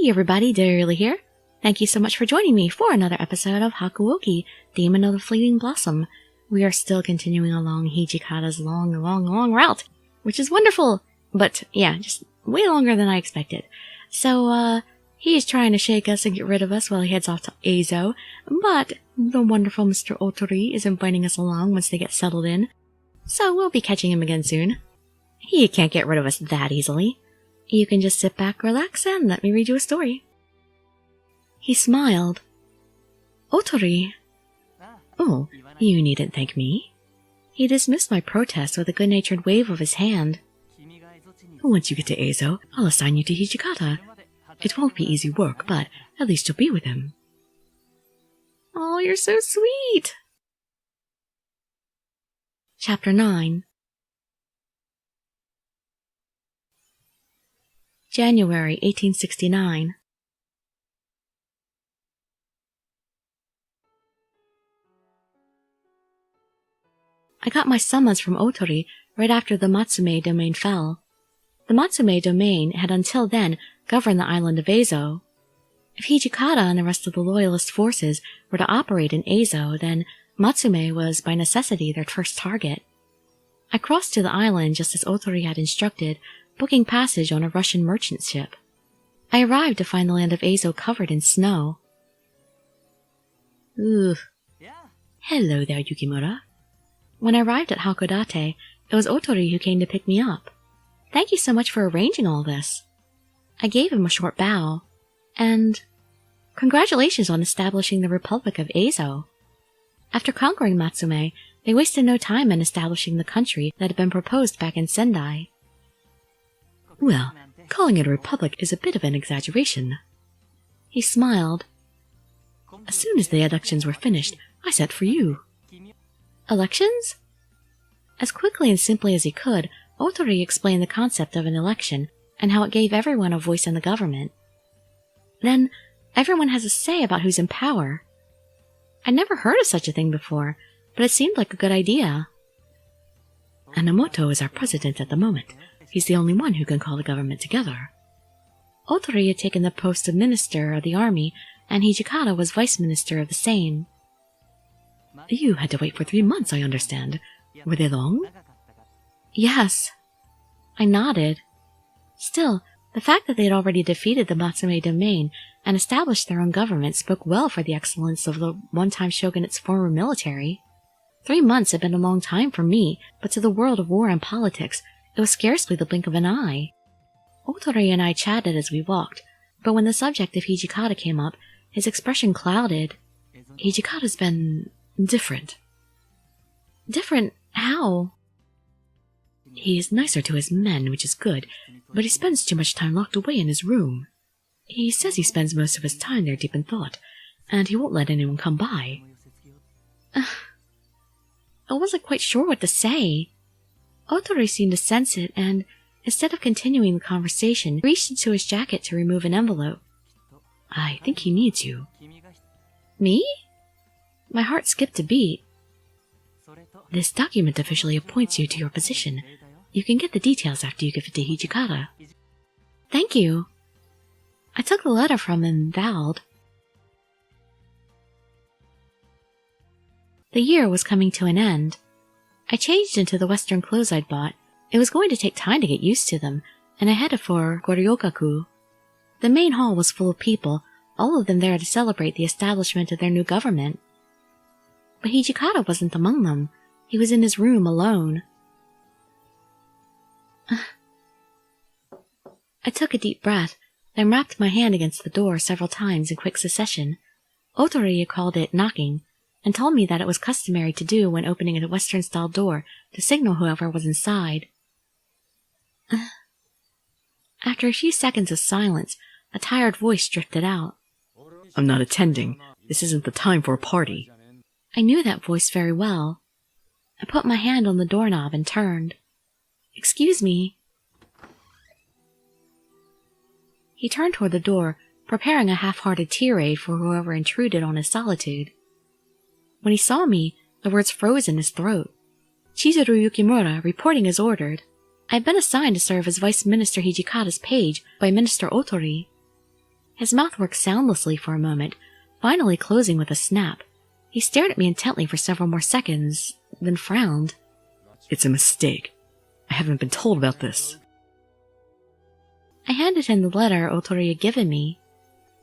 Hey everybody, Dirili here. Thank you so much for joining me for another episode of Hakuouki Demon of the Fleeting Blossom. We are still continuing along Hijikata's long route, which is wonderful. But yeah, just way longer than I expected. So, he's trying to shake us and get rid of us while he heads off to Eizo, but the wonderful Mr. Otori is inviting us along once they get settled in. So we'll be catching him again soon. He can't get rid of us that easily. You can just sit back, relax, and let me read you a story. He smiled. Otori. Oh, you needn't thank me. He dismissed my protest with a good-natured wave of his hand. Once you get to Eizo, I'll assign you to Hijikata. It won't be easy work, but at least you'll be with him. Oh, you're so sweet! Chapter 9. January 1869. I got my summons from Otori right after the Matsume domain fell. The Matsume domain had until then governed the island of Eizo. If Hijikata and the rest of the loyalist forces were to operate in Eizo, then Matsume was by necessity their first target. I crossed to the island just as Otori had instructed, booking passage on a Russian merchant ship. I arrived to find the land of Eizo covered in snow. Ooh. Hello there, Yukimura. When I arrived at Hakodate, it was Otori who came to pick me up. Thank you so much for arranging all this. I gave him a short bow, and congratulations on establishing the Republic of Eizo. After conquering Matsume, they wasted no time in establishing the country that had been proposed back in Sendai. Well, calling it a republic is a bit of an exaggeration. He smiled. As soon as the elections were finished, I sent for you. Elections? As quickly and simply as he could, Otori explained the concept of an election and how it gave everyone a voice in the government. Then, everyone has a say about who's in power. I'd never heard of such a thing before, but it seemed like a good idea. Anamoto is our president at the moment. He's the only one who can call the government together. Otori had taken the post of minister of the army, and Hijikata was vice minister of the same. You had to wait for 3 months, I understand. Were they long? Yes. I nodded. Still, the fact that they had already defeated the Matsume domain and established their own government spoke well for the excellence of the one-time shogunate's former military. 3 months had been a long time for me, but to the world of war and politics, it was scarcely the blink of an eye. Otori and I chatted as we walked, but when the subject of Hijikata came up, his expression clouded. Hijikata's been different. Different? How? He is nicer to his men, which is good, but he spends too much time locked away in his room. He says he spends most of his time there deep in thought, and he won't let anyone come by. I wasn't quite sure what to say. Otori seemed to sense it, and instead of continuing the conversation, reached into his jacket to remove an envelope. I think he needs you. Me? My heart skipped a beat. This document officially appoints you to your position. You can get the details after you give it to Hijikata. Thank you. I took the letter from him and bowed. The year was coming to an end. I changed into the western clothes I'd bought. It was going to take time to get used to them, and I headed for Goryokaku. The main hall was full of people, all of them there to celebrate the establishment of their new government. But Hijikata wasn't among them. He was in his room alone. I took a deep breath, then rapped my hand against the door several times in quick succession. Otori called it knocking, and told me that it was customary to do when opening a Western-style door to signal whoever was inside. After a few seconds of silence, a tired voice drifted out. I'm not attending. This isn't the time for a party. I knew that voice very well. I put my hand on the doorknob and turned. Excuse me. He turned toward the door, preparing a half-hearted tirade for whoever intruded on his solitude. When he saw me, the words froze in his throat. Chizuru Yukimura, reporting as ordered. I had been assigned to serve as Vice Minister Hijikata's page by Minister Otori. His mouth worked soundlessly for a moment, finally closing with a snap. He stared at me intently for several more seconds, then frowned. It's a mistake. I haven't been told about this. I handed him the letter Otori had given me.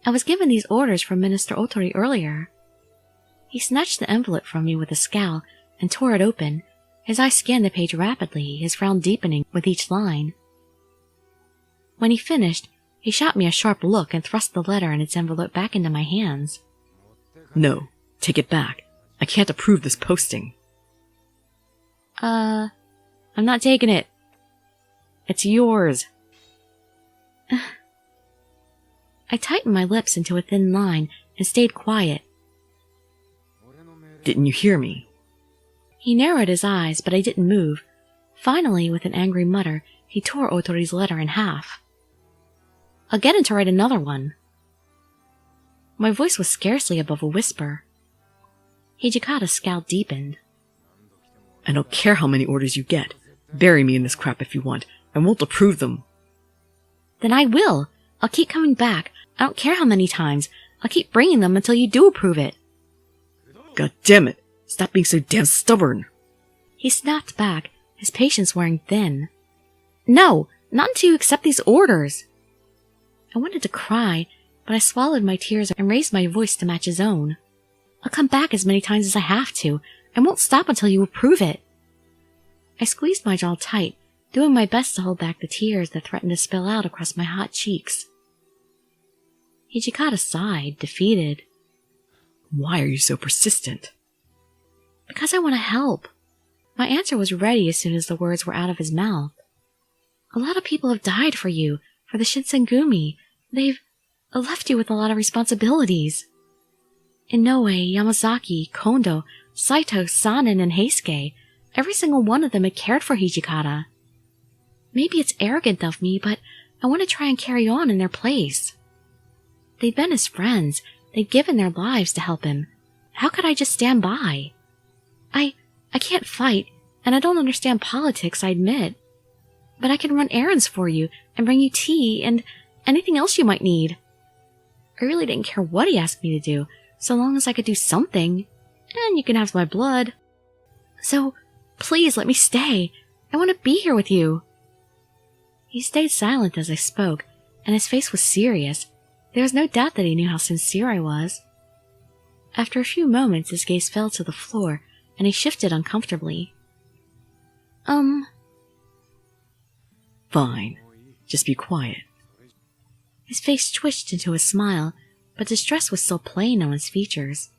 I was given these orders from Minister Otori earlier. He snatched the envelope from me with a scowl and tore it open. His eyes scanned the page rapidly, his frown deepening with each line. When he finished, he shot me a sharp look and thrust the letter and its envelope back into my hands. No, take it back. I can't approve this posting. I'm not taking it. It's yours. I tightened my lips into a thin line and stayed quiet. Didn't you hear me? He narrowed his eyes, but I didn't move. Finally, with an angry mutter, he tore Otori's letter in half. I'll get him to write another one. My voice was scarcely above a whisper. Hijikata's scowl deepened. I don't care how many orders you get. Bury me in this crap if you want. I won't approve them. Then I will. I'll keep coming back. I don't care how many times. I'll keep bringing them until you do approve it. God damn it! Stop being so damn stubborn! He snapped back, his patience wearing thin. No, not until you accept these orders. I wanted to cry, but I swallowed my tears and raised my voice to match his own. I'll come back as many times as I have to. I won't stop until you approve it. I squeezed my jaw tight, doing my best to hold back the tears that threatened to spill out across my hot cheeks. Hijikata sighed, defeated. Why are you so persistent? Because I want to help. My answer was ready as soon as the words were out of his mouth. A lot of people have died for you, for the Shinsengumi. They've left you with a lot of responsibilities. Inoue, Yamazaki, Kondo, Saito, Sanan, and Heisuke, every single one of them had cared for Hijikata. Maybe it's arrogant of me, but I want to try and carry on in their place. They'd been his friends. They'd given their lives to help him. How could I just stand by? I can't fight, and I don't understand politics, I admit. But I can run errands for you, and bring you tea, and anything else you might need. I really didn't care what he asked me to do, so long as I could do something. And you can have my blood. So, please let me stay. I want to be here with you. He stayed silent as I spoke, and his face was serious. There was no doubt that he knew how sincere I was. After a few moments, his gaze fell to the floor, and he shifted uncomfortably. Fine. Just be quiet. His face twitched into a smile, but distress was still plain on his features.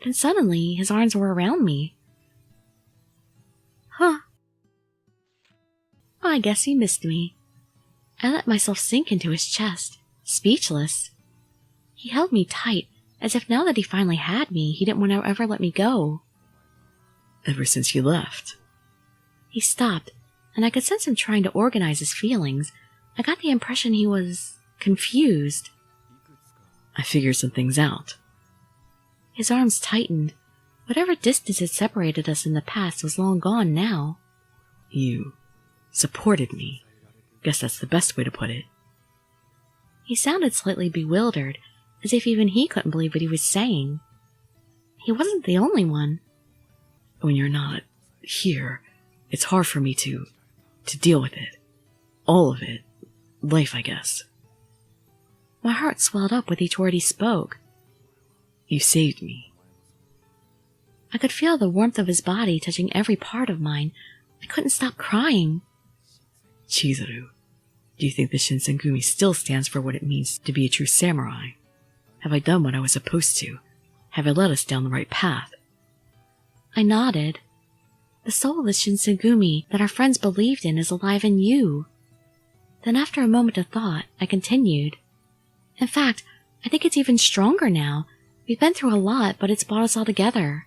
Then suddenly, his arms were around me. Huh. I guess he missed me. I let myself sink into his chest, speechless. He held me tight, as if now that he finally had me, he didn't want to ever let me go. Ever since you left. He stopped, and I could sense him trying to organize his feelings. I got the impression he was confused. I figured some things out. His arms tightened. Whatever distance had separated us in the past was long gone now. You supported me. Guess that's the best way to put it. He sounded slightly bewildered, as if even he couldn't believe what he was saying. He wasn't the only one. When you're not here, it's hard for me to deal with it. All of it. Life, I guess. My heart swelled up with each word he spoke. You saved me. I could feel the warmth of his body touching every part of mine. I couldn't stop crying. Chizuru, do you think the Shinsengumi still stands for what it means to be a true samurai? Have I done what I was supposed to? Have I led us down the right path? I nodded. The soul of the Shinsengumi that our friends believed in is alive in you. Then after a moment of thought, I continued. In fact, I think it's even stronger now. We've been through a lot, but it's brought us all together.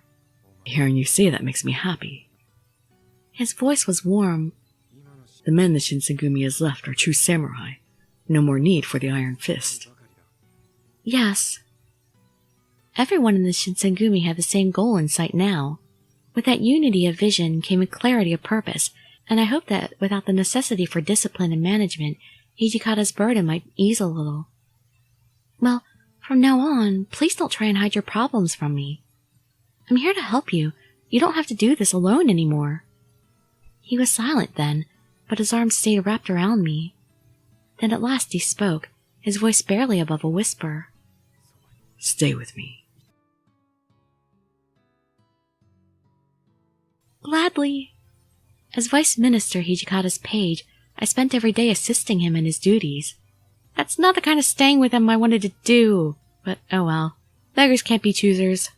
Hearing you say that makes me happy. His voice was warm. The men the Shinsengumi has left are true samurai. No more need for the iron fist. Yes. Everyone in the Shinsengumi had the same goal in sight now. With that unity of vision came a clarity of purpose, and I hoped that without the necessity for discipline and management, Hijikata's burden might ease a little. Well, from now on, please don't try and hide your problems from me. I'm here to help you. You don't have to do this alone anymore. He was silent then, but his arms stayed wrapped around me. Then at last he spoke, his voice barely above a whisper. Stay with me. Gladly. As Vice Minister Hijikata's page, I spent every day assisting him in his duties. That's not the kind of staying with him I wanted to do, but oh well. Beggars can't be choosers.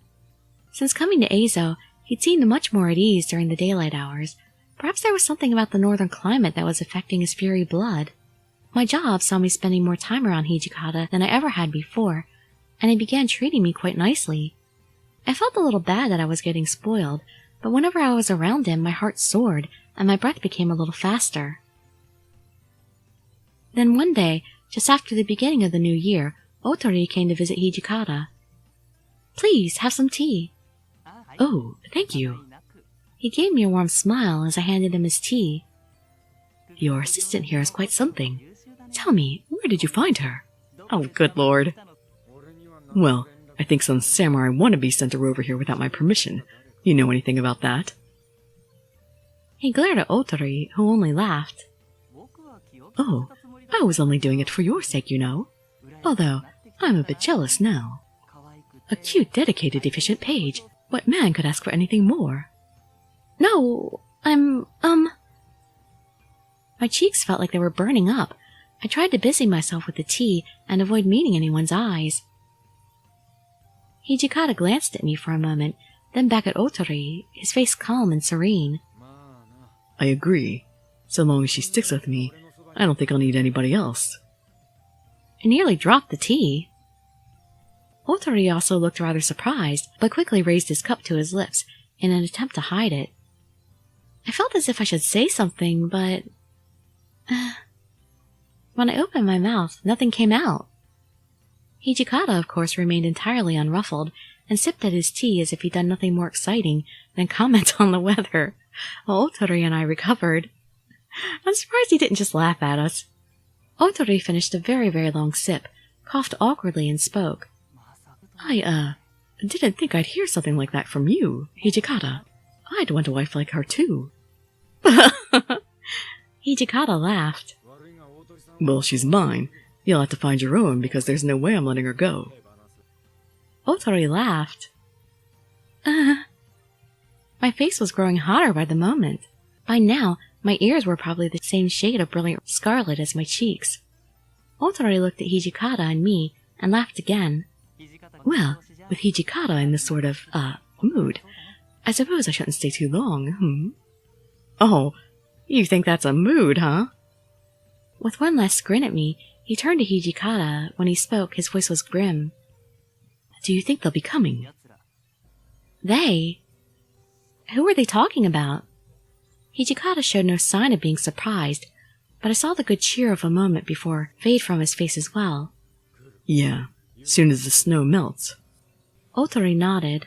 Since coming to Eizo, he'd seemed much more at ease during the daylight hours. Perhaps there was something about the northern climate that was affecting his fiery blood. My job saw me spending more time around Hijikata than I ever had before, and he began treating me quite nicely. I felt a little bad that I was getting spoiled, but whenever I was around him, my heart soared, and my breath became a little faster. Then one day, just after the beginning of the new year, Otori came to visit Hijikata. Please, have some tea. Oh, thank you. He gave me a warm smile as I handed him his tea. Your assistant here is quite something. Tell me, where did you find her? Oh, good lord. Well, I think some samurai wannabe sent her over here without my permission. You know anything about that? He glared at Otori, who only laughed. Oh, I was only doing it for your sake, you know. Although, I'm a bit jealous now. A cute, dedicated, efficient page. What man could ask for anything more? No, My cheeks felt like they were burning up. I tried to busy myself with the tea and avoid meeting anyone's eyes. Hijikata glanced at me for a moment, then back at Otori, his face calm and serene. I agree. So long as she sticks with me, I don't think I'll need anybody else. I nearly dropped the tea. Otori also looked rather surprised, but quickly raised his cup to his lips in an attempt to hide it. I felt as if I should say something, but... when I opened my mouth, nothing came out. Hijikata, of course, remained entirely unruffled and sipped at his tea as if he'd done nothing more exciting than comment on the weather, while Otori and I recovered. I'm surprised he didn't just laugh at us. Otori finished a very, very long sip, coughed awkwardly, and spoke. I didn't think I'd hear something like that from you, Hijikata. I'd want a wife like her, too. Hijikata laughed. Well, she's mine. You'll have to find your own, because there's no way I'm letting her go. Otori laughed. My face was growing hotter by the moment. By now, my ears were probably the same shade of brilliant scarlet as my cheeks. Otori looked at Hijikata and me, and laughed again. Well, with Hijikata in this sort of, mood, I suppose I shouldn't stay too long, Oh, you think that's a mood, huh? With one last grin at me, he turned to Hijikata. When he spoke, his voice was grim. Do you think they'll be coming? They? Who were they talking about? Hijikata showed no sign of being surprised, but I saw the good cheer of a moment before fade from his face as well. Yeah, soon as the snow melts. Otori nodded.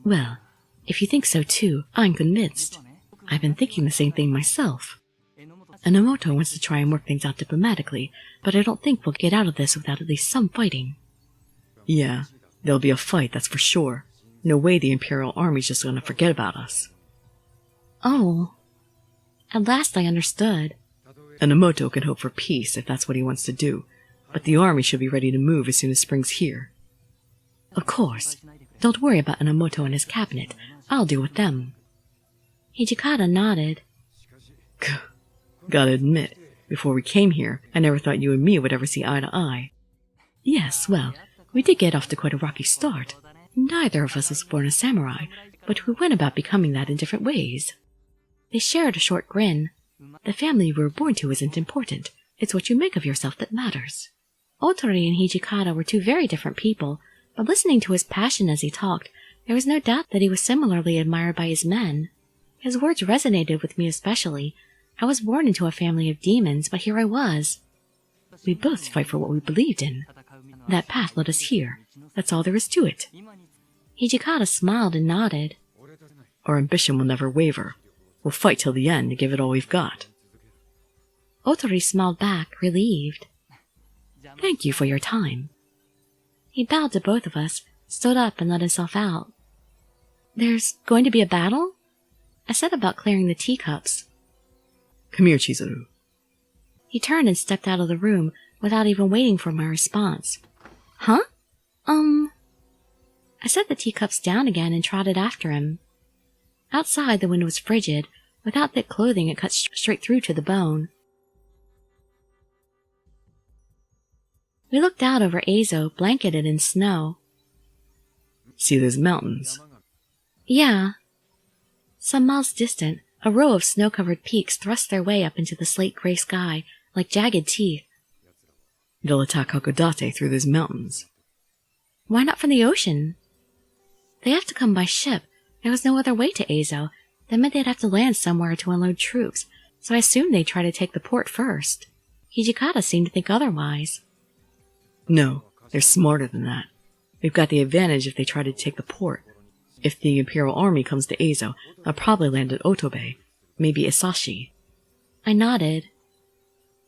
Well, if you think so too, I'm convinced. I've been thinking the same thing myself. Enomoto wants to try and work things out diplomatically, but I don't think we'll get out of this without at least some fighting. Yeah, there'll be a fight, that's for sure. No way the Imperial Army's just gonna forget about us. Oh. At last I understood. Enomoto can hope for peace if that's what he wants to do, but the army should be ready to move as soon as spring's here. Of course. Don't worry about Enomoto and his cabinet. I'll deal with them. Hijikata nodded. Gotta admit, before we came here, I never thought you and me would ever see eye to eye. Yes, well, we did get off to quite a rocky start. Neither of us was born a samurai, but we went about becoming that in different ways. They shared a short grin. The family you were born to isn't important. It's what you make of yourself that matters. Otori and Hijikata were two very different people, but listening to his passion as he talked, there was no doubt that he was similarly admired by his men. His words resonated with me especially. I was born into a family of demons, but here I was. We both fight for what we believed in. That path led us here. That's all there is to it. Hijikata smiled and nodded. Our ambition will never waver. We'll fight till the end to give it all we've got. Otori smiled back, relieved. Thank you for your time. He bowed to both of us, stood up, and let himself out. "There's going to be a battle?" I said about clearing the teacups. "Come here, Chizuru." He turned and stepped out of the room without even waiting for my response. "Huh? I set the teacups down again and trotted after him. Outside, the wind was frigid. Without thick clothing, it cut straight through to the bone. We looked out over Eizo, blanketed in snow. "See those mountains?" Yeah. Some miles distant, a row of snow-covered peaks thrust their way up into the slate-gray sky like jagged teeth. "They'll attack Hakodate through those mountains." "Why not from the ocean?" "They have to come by ship. There was no other way to Eizo. That meant they'd have to land somewhere to unload troops, so I assumed they'd try to take the port first. Hijikata seemed to think otherwise." "No, they're smarter than that. They've got the advantage if they try to take the port. If the Imperial Army comes to Eizo, they'll probably land at Otobe, maybe Isashi." I nodded.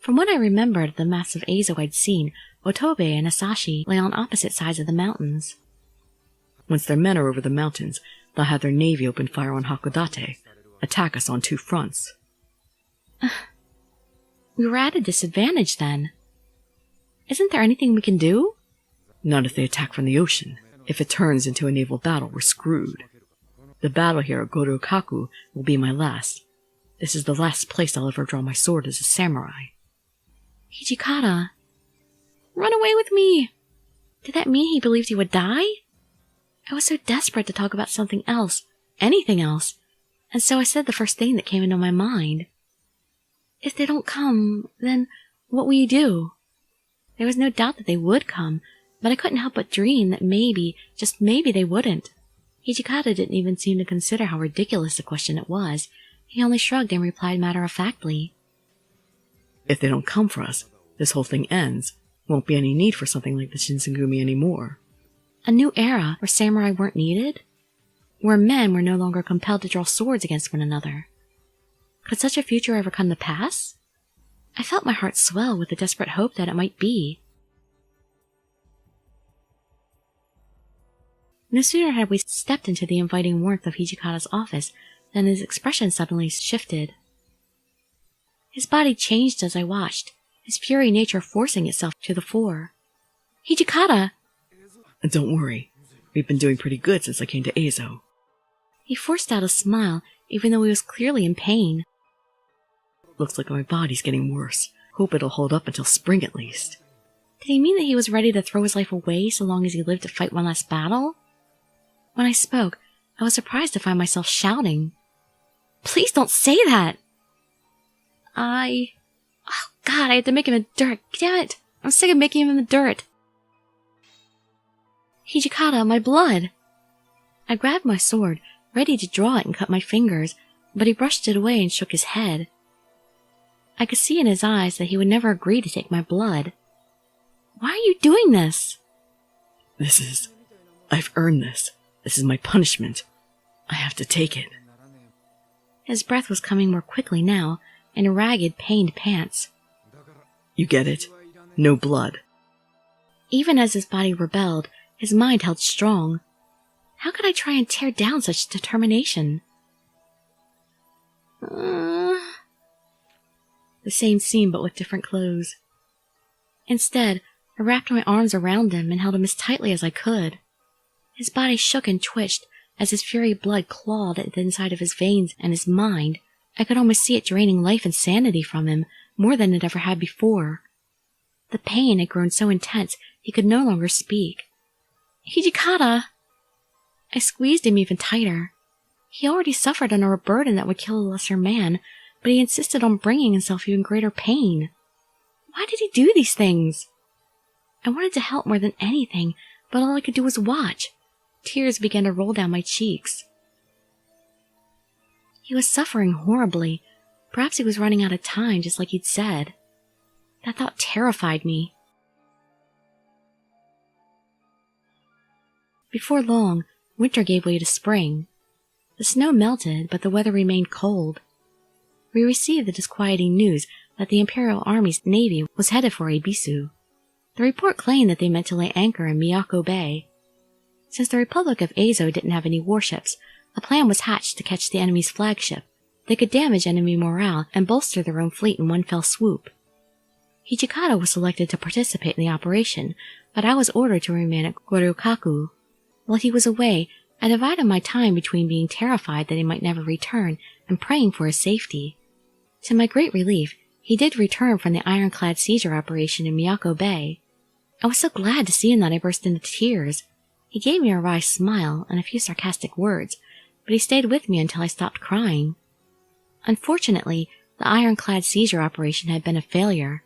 From what I remembered of the maps of Eizo I'd seen, Otobe and Isashi lay on opposite sides of the mountains. "Once their men are over the mountains, they'll have their navy open fire on Hakodate, attack us on 2 fronts. We were at a disadvantage then. Isn't there anything we can do? Not if they attack from the ocean. If it turns into a naval battle, we're screwed. The battle here at Godokaku will be my last. This is the last place I'll ever draw my sword as a samurai." "Hijikata, run away with me!" Did that mean he believed he would die? I was so desperate to talk about something else, anything else, and so I said the first thing that came into my mind. "If they don't come, then what will you do?" There was no doubt that they would come, but I couldn't help but dream that maybe, just maybe, they wouldn't. Hijikata didn't even seem to consider how ridiculous a question it was. He only shrugged and replied matter-of-factly. "If they don't come for us, this whole thing ends. Won't be any need for something like the Shinsengumi anymore." A new era where samurai weren't needed? Where men were no longer compelled to draw swords against one another? Could such a future ever come to pass? I felt my heart swell with the desperate hope that it might be. No sooner had we stepped into the inviting warmth of Hijikata's office than his expression suddenly shifted. His body changed as I watched, his fury nature forcing itself to the fore. "Hijikata!" "And don't worry, we've been doing pretty good since I came to Eizo." He forced out a smile, even though he was clearly in pain. "Looks like my body's getting worse. Hope it'll hold up until spring at least." Did he mean that he was ready to throw his life away so long as he lived to fight one last battle? When I spoke, I was surprised to find myself shouting. "Please don't say that!" Oh God, I had to make him in the dirt. Damn it! I'm sick of making him in the dirt. "Hijikata, my blood!" I grabbed my sword, ready to draw it and cut my fingers, but he brushed it away and shook his head. I could see in his eyes that he would never agree to take my blood. "Why are you doing this?" I've earned this. This is my punishment. I have to take it." His breath was coming more quickly now, in ragged, pained pants. "You get it? No blood." Even as his body rebelled, his mind held strong. How could I try and tear down such determination? The same scene, but with different clothes. Instead, I wrapped my arms around him and held him as tightly as I could. His body shook and twitched as his fury blood clawed at the inside of his veins and his mind. I could almost see it draining life and sanity from him, more than it ever had before. The pain had grown so intense he could no longer speak. "Hijikata!" I squeezed him even tighter. He already suffered under a burden that would kill a lesser man, but he insisted on bringing himself even greater pain. Why did he do these things? I wanted to help more than anything, but all I could do was watch. Tears began to roll down my cheeks. He was suffering horribly. Perhaps he was running out of time, just like he'd said. That thought terrified me. Before long, winter gave way to spring. The snow melted, but the weather remained cold. We received the disquieting news that the Imperial Army's navy was headed for Ebisu. The report claimed that they meant to lay anchor in Miyako Bay. Since the Republic of Azo didn't have any warships, a plan was hatched to catch the enemy's flagship. They could damage enemy morale and bolster their own fleet in one fell swoop. Hijikata was selected to participate in the operation, but I was ordered to remain at Goryukaku. While he was away, I divided my time between being terrified that he might never return and praying for his safety. To my great relief, he did return from the ironclad seizure operation in Miyako Bay. I was so glad to see him that I burst into tears. He gave me a wry smile and a few sarcastic words, but he stayed with me until I stopped crying. Unfortunately, the ironclad seizure operation had been a failure.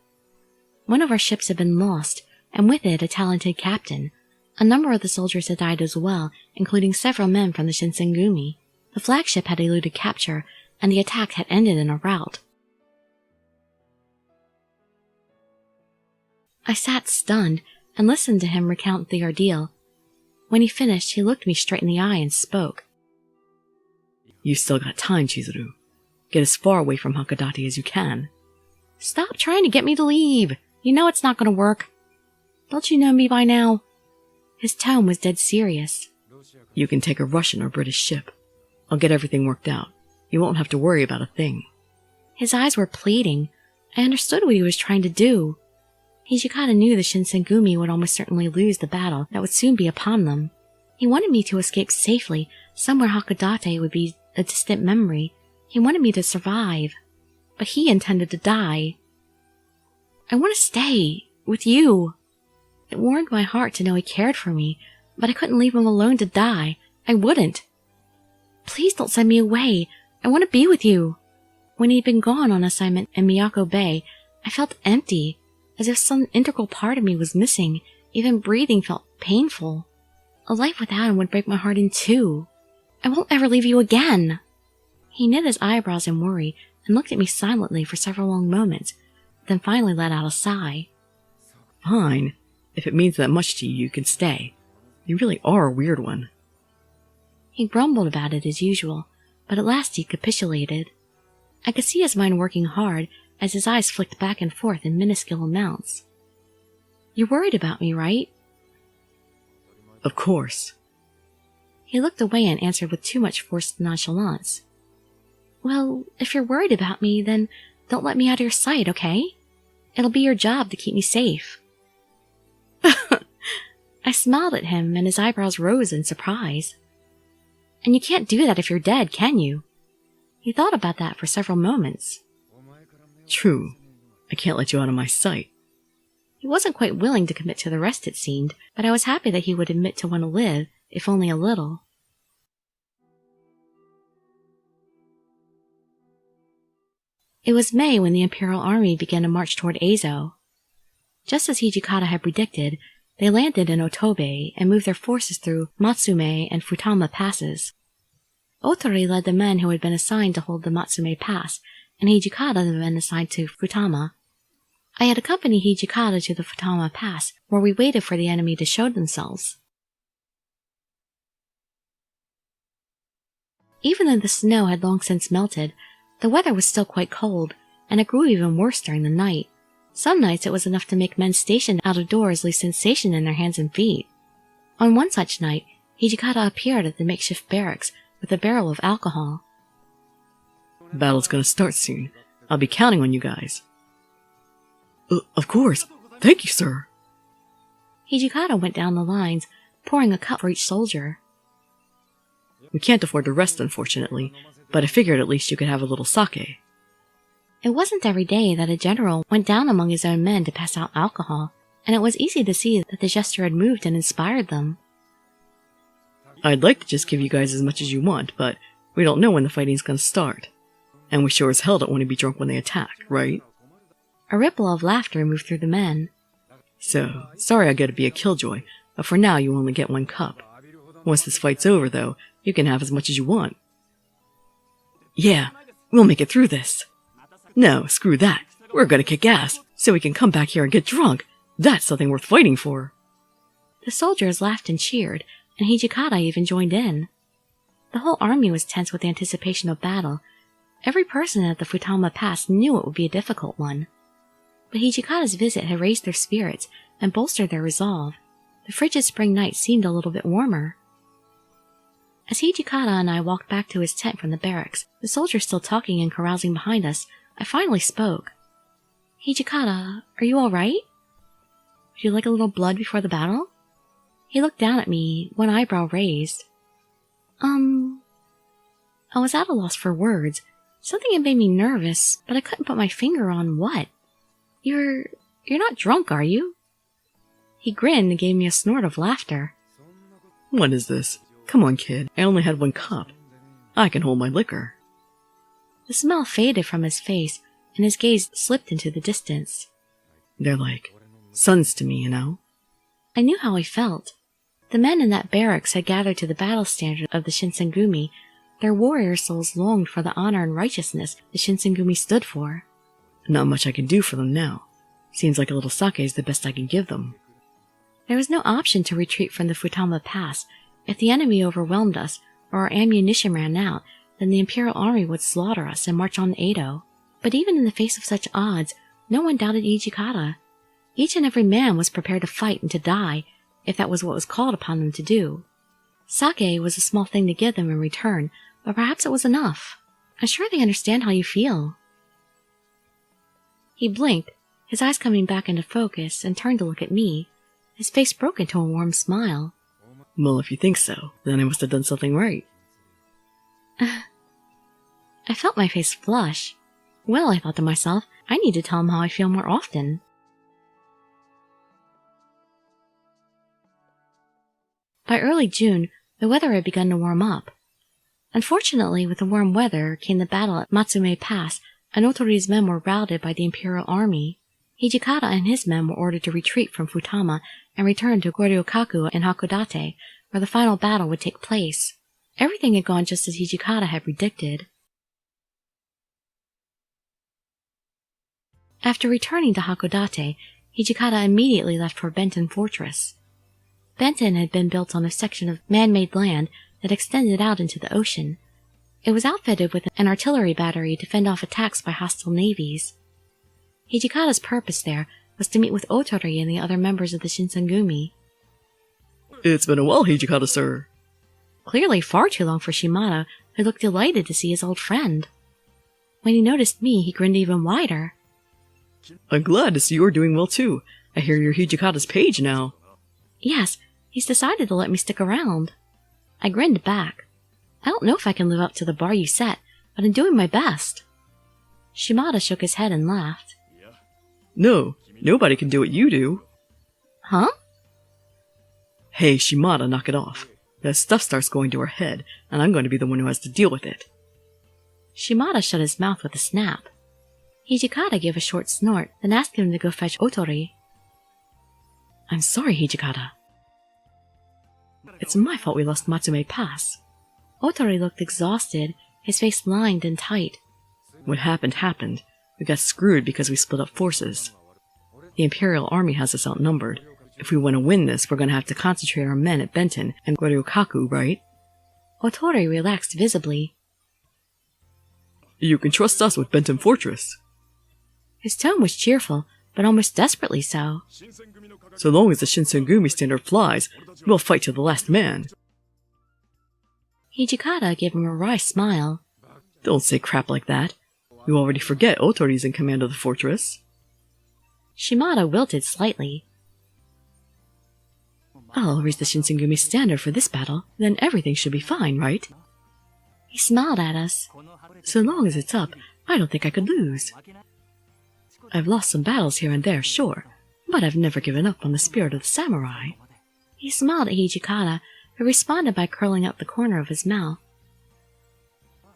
One of our ships had been lost, and with it a talented captain. A number of the soldiers had died as well, including several men from the Shinsengumi. The flagship had eluded capture, and the attack had ended in a rout. I sat stunned and listened to him recount the ordeal. When he finished, he looked me straight in the eye and spoke. You still got time, Chizuru. Get as far away from Hakodate as you can. Stop trying to get me to leave. You know it's not going to work. Don't you know me by now? His tone was dead serious. You can take a Russian or British ship. I'll get everything worked out. You won't have to worry about a thing. His eyes were pleading. I understood what he was trying to do. Hijikata knew the Shinsengumi would almost certainly lose the battle that would soon be upon them. He wanted me to escape safely, somewhere Hakodate would be a distant memory. He wanted me to survive. But he intended to die. I want to stay with you. It warmed my heart to know he cared for me, but I couldn't leave him alone to die. I wouldn't. Please don't send me away. I want to be with you. When he'd been gone on assignment in Miyako Bay, I felt empty, as if some integral part of me was missing. Even breathing felt painful. A life without him would break my heart in two. I won't ever leave you again. He knit his eyebrows in worry and looked at me silently for several long moments, then finally let out a sigh. Fine. If it means that much to you, you can stay. You really are a weird one. He grumbled about it as usual, but at last he capitulated. I could see his mind working hard as his eyes flicked back and forth in minuscule amounts. You're worried about me, right? Of course. He looked away and answered with too much forced nonchalance. Well, if you're worried about me, then don't let me out of your sight, okay? It'll be your job to keep me safe. I smiled at him, and his eyebrows rose in surprise. And you can't do that if you're dead, can you? He thought about that for several moments. True. I can't let you out of my sight. He wasn't quite willing to commit to the rest, it seemed, but I was happy that he would admit to want to live, if only a little. It was May when the Imperial Army began to march toward Azo. Just as Hijikata had predicted, they landed in Otobe and moved their forces through Matsume and Futama passes. Otori led the men who had been assigned to hold the Matsume Pass, and Hijikata the men assigned to Futama. I had accompanied Hijikata to the Futama Pass, where we waited for the enemy to show themselves. Even though the snow had long since melted, the weather was still quite cold, and it grew even worse during the night. Some nights it was enough to make men stationed out of doors lose sensation in their hands and feet. On one such night, Hijikata appeared at the makeshift barracks with a barrel of alcohol. The battle's gonna start soon. I'll be counting on you guys. Of course. Thank you, sir. Hijikata went down the lines, pouring a cup for each soldier. We can't afford to rest, unfortunately, but I figured at least you could have a little sake. It wasn't every day that a general went down among his own men to pass out alcohol, and it was easy to see that the gesture had moved and inspired them. I'd like to just give you guys as much as you want, but we don't know when the fighting's gonna start. And we sure as hell don't want to be drunk when they attack, right? A ripple of laughter moved through the men. So, sorry I gotta be a killjoy, but for now you only get one cup. Once this fight's over, though, you can have as much as you want. Yeah, we'll make it through this. No, screw that. We're gonna kick ass, so we can come back here and get drunk. That's something worth fighting for. The soldiers laughed and cheered, and Hijikata even joined in. The whole army was tense with anticipation of battle. Every person at the Futama Pass knew it would be a difficult one. But Hijikata's visit had raised their spirits, and bolstered their resolve. The frigid spring night seemed a little bit warmer. As Hijikata and I walked back to his tent from the barracks, the soldiers still talking and carousing behind us, I finally spoke. "Hijikata, are you all right? Would you like a little blood before the battle?" He looked down at me, one eyebrow raised. I was at a loss for words. Something had made me nervous, but I couldn't put my finger on what. You're not drunk, are you?" He grinned and gave me a snort of laughter. "What is this? Come on, kid. I only had 1 cup. I can hold my liquor." The smile faded from his face, and his gaze slipped into the distance. "They're like sons to me, you know?" I knew how he felt. The men in that barracks had gathered to the battle standard of the Shinsengumi. Their warrior souls longed for the honor and righteousness the Shinsengumi stood for. "Not much I can do for them now. Seems like a little sake is the best I can give them." There was no option to retreat from the Futama Pass. If the enemy overwhelmed us, or our ammunition ran out, then the Imperial Army would slaughter us and march on Edo. But even in the face of such odds, no one doubted Hijikata. Each and every man was prepared to fight and to die, if that was what was called upon them to do. Sake was a small thing to give them in return, but perhaps it was enough. I'm sure they understand how you feel. He blinked, his eyes coming back into focus, and turned to look at me. His face broke into a warm smile. "Well, if you think so, then I must have done something right." I felt my face flush. Well, I thought to myself, I need to tell him how I feel more often. By early June, the weather had begun to warm up. Unfortunately, with the warm weather came the battle at Matsume Pass, and Otori's men were routed by the Imperial Army. Hijikata and his men were ordered to retreat from Futama and return to Goryokaku and Hakodate, where the final battle would take place. Everything had gone just as Hijikata had predicted. After returning to Hakodate, Hijikata immediately left for Benton Fortress. Benton had been built on a section of man-made land that extended out into the ocean. It was outfitted with an artillery battery to fend off attacks by hostile navies. Hijikata's purpose there was to meet with Otori and the other members of the Shinsengumi. "It's been a while, Hijikata, sir." Clearly far too long for Shimada, who looked delighted to see his old friend. When he noticed me, he grinned even wider. "I'm glad to see you're doing well, too. I hear you're Hijikata's page now." "Yes, he's decided to let me stick around." I grinned back. "I don't know if I can live up to the bar you set, but I'm doing my best." Shimada shook his head and laughed. "No, nobody can do what you do." "Huh?" "Hey, Shimada, knock it off. That stuff starts going to her head, and I'm going to be the one who has to deal with it." Shimada shut his mouth with a snap. Hijikata gave a short snort, then asked him to go fetch Otori. "I'm sorry, Hijikata. It's my fault we lost Matsume Pass." Otori looked exhausted, his face lined and tight. "What happened happened. We got screwed because we split up forces. The Imperial Army has us outnumbered. If we want to win this, we're going to have to concentrate our men at Benton and Goryokaku, right?" Otori relaxed visibly. "You can trust us with Benton Fortress." His tone was cheerful, but almost desperately so. "So long as the Shinsengumi standard flies, we'll fight to the last man." Hijikata gave him a wry smile. "Don't say crap like that. You already forget Otori's in command of the fortress." Shimada wilted slightly. "I'll raise the Shinsengumi standard for this battle, then everything should be fine, right?" He smiled at us. "So long as it's up, I don't think I could lose. I've lost some battles here and there, sure, but I've never given up on the spirit of the samurai." He smiled at Hijikata, who responded by curling up the corner of his mouth.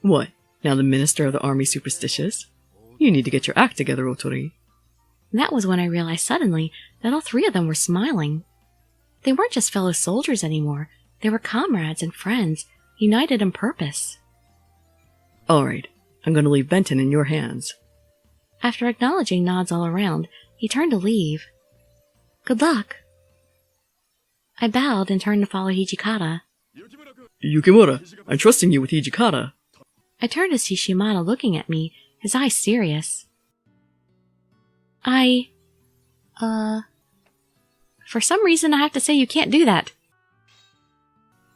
"What, now the minister of the army superstitious? You need to get your act together, Otori." That was when I realized suddenly that all three of them were smiling. They weren't just fellow soldiers anymore. They were comrades and friends, united in purpose. "All right, I'm going to leave Benton in your hands." After acknowledging nods all around, he turned to leave. "Good luck." I bowed and turned to follow Hijikata. "Yukimura, I'm trusting you with Hijikata." I turned to see Shimada looking at me, his eyes serious. For some reason, I have to say you can't do that.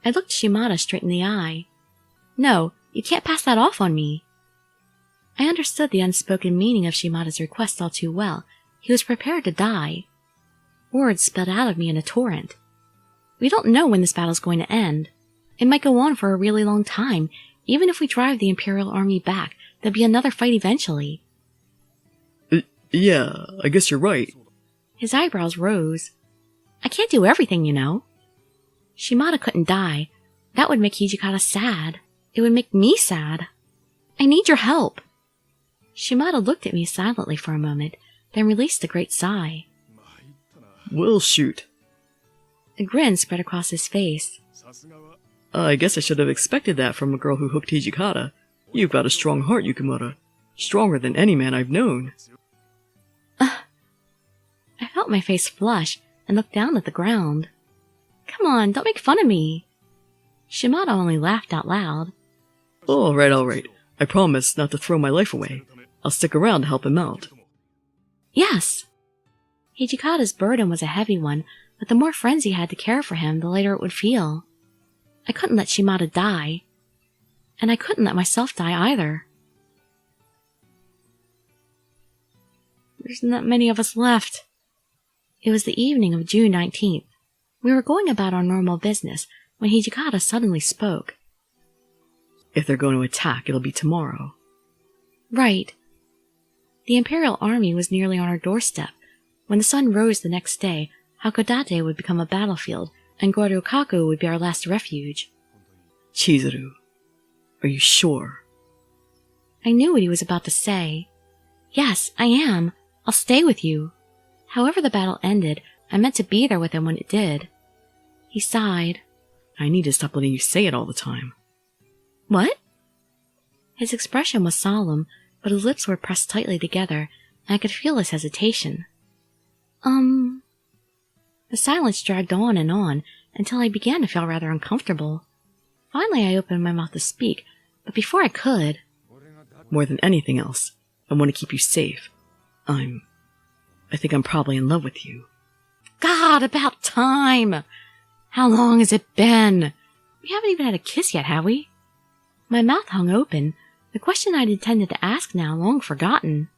I looked Shimada straight in the eye. No, you can't pass that off on me. I understood the unspoken meaning of Shimada's request all too well. He was prepared to die. Words spilled out of me in a torrent. We don't know when this battle's going to end. It might go on for a really long time. Even if we drive the Imperial Army back, there'll be another fight eventually. Yeah, I guess you're right. His eyebrows rose. I can't do everything, you know. Shimada couldn't die. That would make Hijikata sad. It would make me sad. I need your help. Shimada looked at me silently for a moment, then released a great sigh. Well, shoot. A grin spread across his face. I guess I should have expected that from a girl who hooked Hijikata. You've got a strong heart, Yukimura. Stronger than any man I've known. I felt my face flush and looked down at the ground. Come on, don't make fun of me. Shimada only laughed out loud. All right. I promise not to throw my life away. I'll stick around to help him out. Yes. Hijikata's burden was a heavy one, but the more friends he had to care for him, the lighter it would feel. I couldn't let Shimada die. And I couldn't let myself die either. There's not many of us left. It was the evening of June 19th. We were going about our normal business when Hijikata suddenly spoke. If they're going to attack, it'll be tomorrow. Right. The Imperial Army was nearly on our doorstep. When the sun rose the next day, Hakodate would become a battlefield, and Goryukaku would be our last refuge. Chizuru, are you sure? I knew what he was about to say. Yes, I am. I'll stay with you. However the battle ended, I meant to be there with him when it did. He sighed. I need to stop letting you say it all the time. What? His expression was solemn, but his lips were pressed tightly together, and I could feel his hesitation. The silence dragged on and on, until I began to feel rather uncomfortable. Finally I opened my mouth to speak, but before I could... More than anything else, I want to keep you safe. I think I'm probably in love with you. God, about time! How long has it been? We haven't even had a kiss yet, have we? My mouth hung open, the question I'd intended to ask now long forgotten.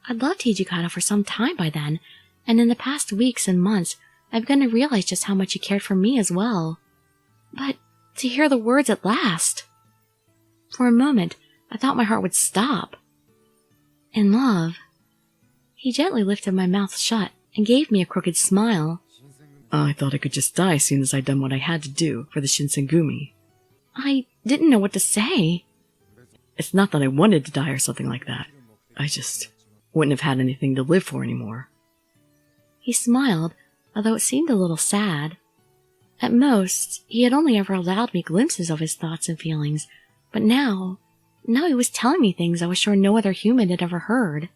I'd loved Hijikata for some time by then, and in the past weeks and months, I've begun to realize just how much he cared for me as well. But to hear the words at last... For a moment, I thought my heart would stop. In love... He gently lifted my mouth shut and gave me a crooked smile. I thought I could just die as soon as I'd done what I had to do for the Shinsengumi. I didn't know what to say. It's not that I wanted to die or something like that. I just wouldn't have had anything to live for anymore. He smiled, although it seemed a little sad. At most, he had only ever allowed me glimpses of his thoughts and feelings, but now he was telling me things I was sure no other human had ever heard.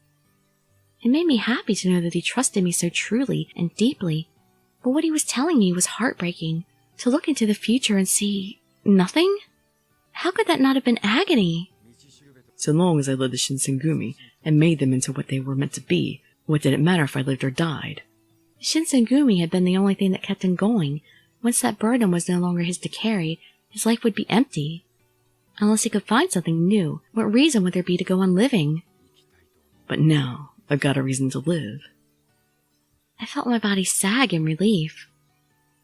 It made me happy to know that he trusted me so truly and deeply, but what he was telling me was heartbreaking. To look into the future and see nothing? How could that not have been agony? So long as I led the Shinsengumi and made them into what they were meant to be, what did it matter if I lived or died? The Shinsengumi had been the only thing that kept him going. Once that burden was no longer his to carry, his life would be empty. Unless he could find something new, what reason would there be to go on living? But now, I've got a reason to live. I felt my body sag in relief.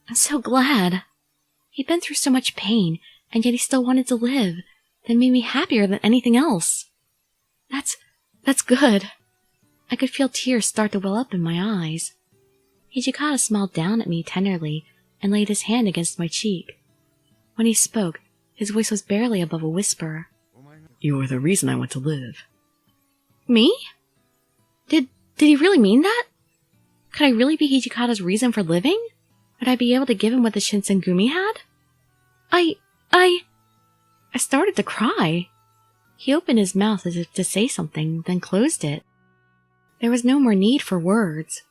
I'm so glad. He'd been through so much pain, and yet he still wanted to live. That made me happier than anything else. That's good. I could feel tears start to well up in my eyes. Hijikata smiled down at me tenderly and laid his hand against my cheek. When he spoke, his voice was barely above a whisper. You are the reason I want to live. Me? Did he really mean that? Could I really be Hijikata's reason for living? Would I be able to give him what the Shinsengumi had? I started to cry. He opened his mouth as if to say something, then closed it. There was no more need for words.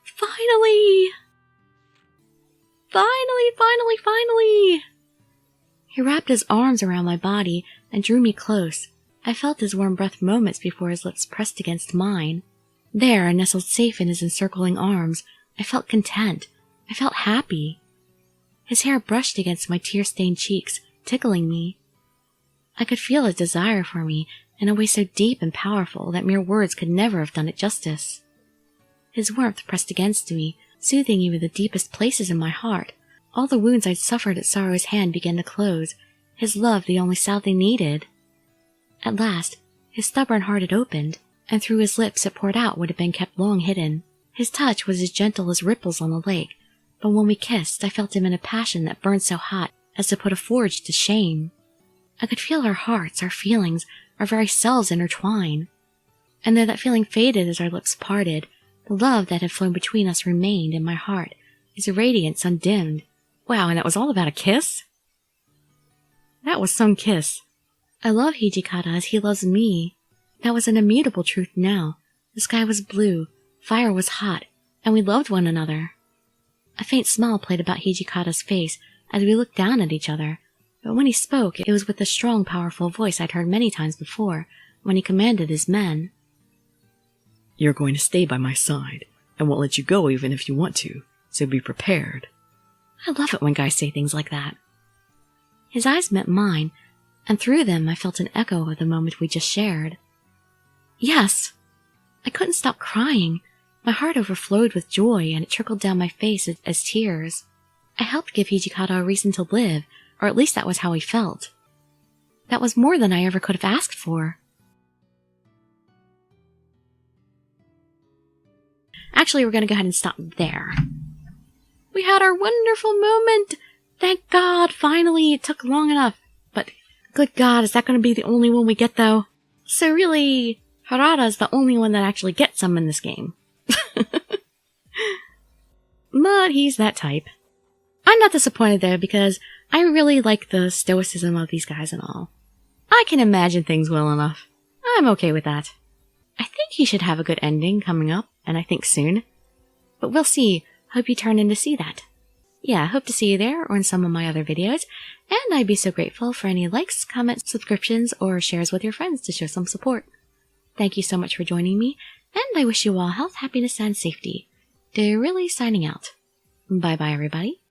Finally! Finally! He wrapped his arms around my body and drew me close. I felt his warm breath moments before his lips pressed against mine. There, nestled safe in his encircling arms, I felt content. I felt happy. His hair brushed against my tear-stained cheeks, tickling me. I could feel his desire for me in a way so deep and powerful that mere words could never have done it justice. His warmth pressed against me, soothing even the deepest places in my heart. All the wounds I'd suffered at sorrow's hand began to close, his love the only salve they needed. At last, his stubborn heart had opened, and through his lips it poured out what had been kept long hidden. His touch was as gentle as ripples on the lake, but when we kissed, I felt him in a passion that burned so hot as to put a forge to shame. I could feel our hearts, our feelings, our very selves intertwine. And though that feeling faded as our lips parted, the love that had flown between us remained in my heart, its radiance undimmed. Wow, and that was all about a kiss? That was some kiss. I love Hijikata as he loves me. That was an immutable truth now. The sky was blue, fire was hot, and we loved one another. A faint smile played about Hijikata's face as we looked down at each other, but when he spoke, it was with the strong, powerful voice I'd heard many times before, when he commanded his men. You're going to stay by my side. I won't let you go even if you want to, so be prepared. I love it when guys say things like that. His eyes met mine, and through them I felt an echo of the moment we just shared. Yes! I couldn't stop crying. My heart overflowed with joy, and it trickled down my face as tears. I helped give Hijikata a reason to live, or at least that was how he felt. That was more than I ever could have asked for. Actually, we're going to go ahead and stop there. We had our wonderful moment! Thank God, finally, it took long enough. But, good God, is that going to be the only one we get, though? So really, Harada's the only one that actually gets some in this game. But he's that type. I'm not disappointed, though, because I really like the stoicism of these guys and all. I can imagine things well enough. I'm okay with that. I think he should have a good ending coming up, and I think soon. But we'll see. Hope you turn in to see that. Yeah, hope to see you there or in some of my other videos, and I'd be so grateful for any likes, comments, subscriptions, or shares with your friends to show some support. Thank you so much for joining me, and I wish you all health, happiness, and safety. Dirili signing out. Bye-bye, everybody.